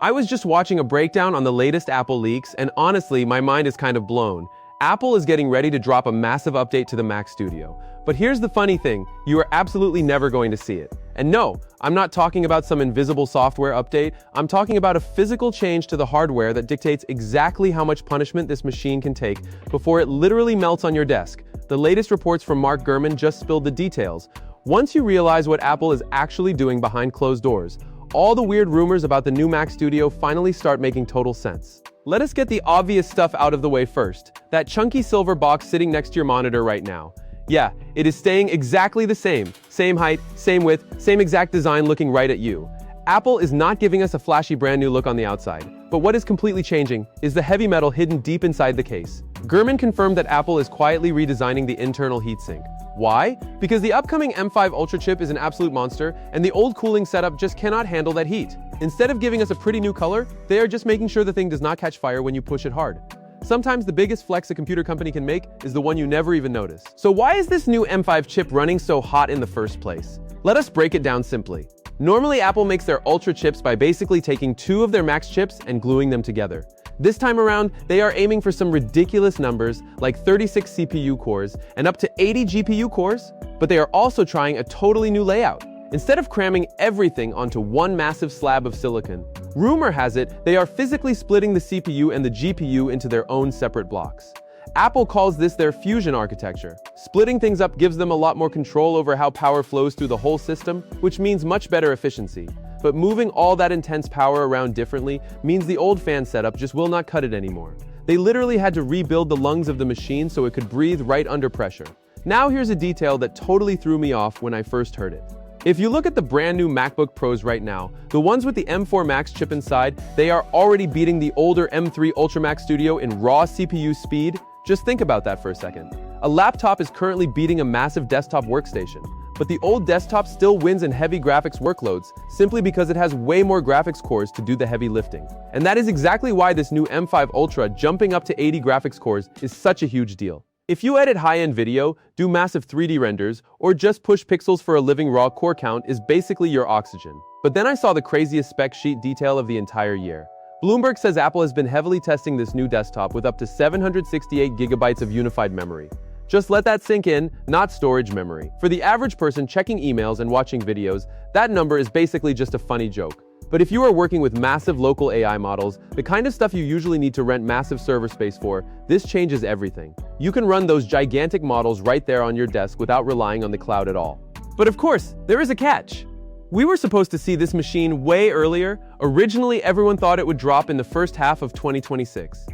I was just watching a breakdown on the latest Apple leaks, and honestly, my mind is kind of blown. Apple is getting ready to drop a massive update to the Mac Studio. But here's the funny thing, you are absolutely never going to see it. And no, I'm not talking about some invisible software update, I'm talking about a physical change to the hardware that dictates exactly how much punishment this machine can take before it literally melts on your desk. The latest reports from Gurman just spilled the details. Once you realize what Apple is actually doing behind closed doors, all the weird rumors about the new Mac Studio finally start making total sense. Let us get the obvious stuff out of the way first. That chunky silver box sitting next to your monitor right now. Yeah, it is staying exactly the same. Same height, same width, same exact design looking right at you. Apple is not giving us a flashy brand new look on the outside. But what is completely changing is the heavy metal hidden deep inside the case. Gurman confirmed that Apple is quietly redesigning the internal heatsink. Why? Because the upcoming M5 Ultra chip is an absolute monster, and the old cooling setup just cannot handle that heat. Instead of giving us a pretty new color, they are just making sure the thing does not catch fire when you push it hard. Sometimes the biggest flex a computer company can make is the one you never even notice. So why is this new M5 chip running so hot in the first place? Let us break it down simply. Normally, Apple makes their Ultra chips by basically taking two of their Max chips and gluing them together. This time around, they are aiming for some ridiculous numbers like 36 CPU cores and up to 80 GPU cores, but they are also trying a totally new layout. Instead of cramming everything onto one massive slab of silicon, rumor has it they are physically splitting the CPU and the GPU into their own separate blocks. Apple calls this their fusion architecture. Splitting things up gives them a lot more control over how power flows through the whole system, which means much better efficiency. But moving all that intense power around differently means the old fan setup just will not cut it anymore. They literally had to rebuild the lungs of the machine so it could breathe right under pressure. Now here's a detail that totally threw me off when I first heard it. If you look at the brand new MacBook Pros right now, the ones with the M4 Max chip inside, they are already beating the older M3 Ultra Max Studio in raw CPU speed. Just think about that for a second. A laptop is currently beating a massive desktop workstation, but the old desktop still wins in heavy graphics workloads simply because it has way more graphics cores to do the heavy lifting. And that is exactly why this new M5 Ultra jumping up to 80 graphics cores is such a huge deal. If you edit high-end video, do massive 3D renders, or just push pixels for a living raw core count is basically your oxygen. But then I saw the craziest spec sheet detail of the entire year. Bloomberg says Apple has been heavily testing this new desktop with up to 768 gigabytes of unified memory. Just let that sink in, not storage memory. For the average person checking emails and watching videos, that number is basically just a funny joke. But if you are working with massive local AI models, the kind of stuff you usually need to rent massive server space for, this changes everything. You can run those gigantic models right there on your desk without relying on the cloud at all. But of course, there is a catch. We were supposed to see this machine way earlier. Originally, everyone thought it would drop in the first half of 2026.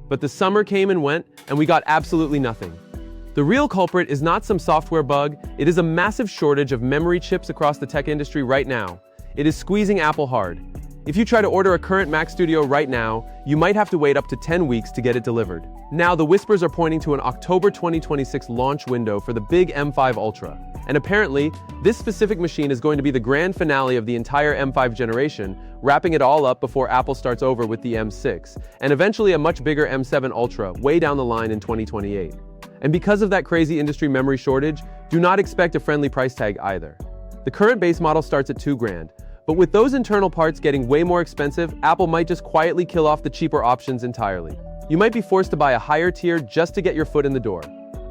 But the summer came and went, and we got absolutely nothing. The real culprit is not some software bug, it is a massive shortage of memory chips across the tech industry right now. It is squeezing Apple hard. If you try to order a current Mac Studio right now, you might have to wait up to 10 weeks to get it delivered. Now, the whispers are pointing to an October 2026 launch window for the big M5 Ultra. And apparently, this specific machine is going to be the grand finale of the entire M5 generation, wrapping it all up before Apple starts over with the M6, and eventually a much bigger M7 Ultra way down the line in 2028. And because of that crazy industry memory shortage, do not expect a friendly price tag either. The current base model starts at $2,000, but with those internal parts getting way more expensive, Apple might just quietly kill off the cheaper options entirely. You might be forced to buy a higher tier just to get your foot in the door.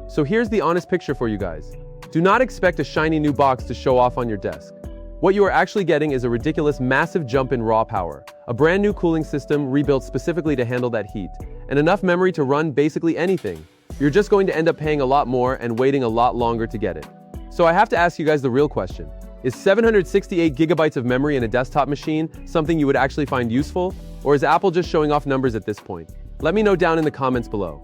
So here's the honest picture for you guys. Do not expect a shiny new box to show off on your desk. What you are actually getting is a ridiculous massive jump in raw power, a brand new cooling system rebuilt specifically to handle that heat, and enough memory to run basically anything. You're just going to end up paying a lot more and waiting a lot longer to get it. So I have to ask you guys the real question. Is 768 gigabytes of memory in a desktop machine something you would actually find useful? Or is Apple just showing off numbers at this point? Let me know down in the comments below.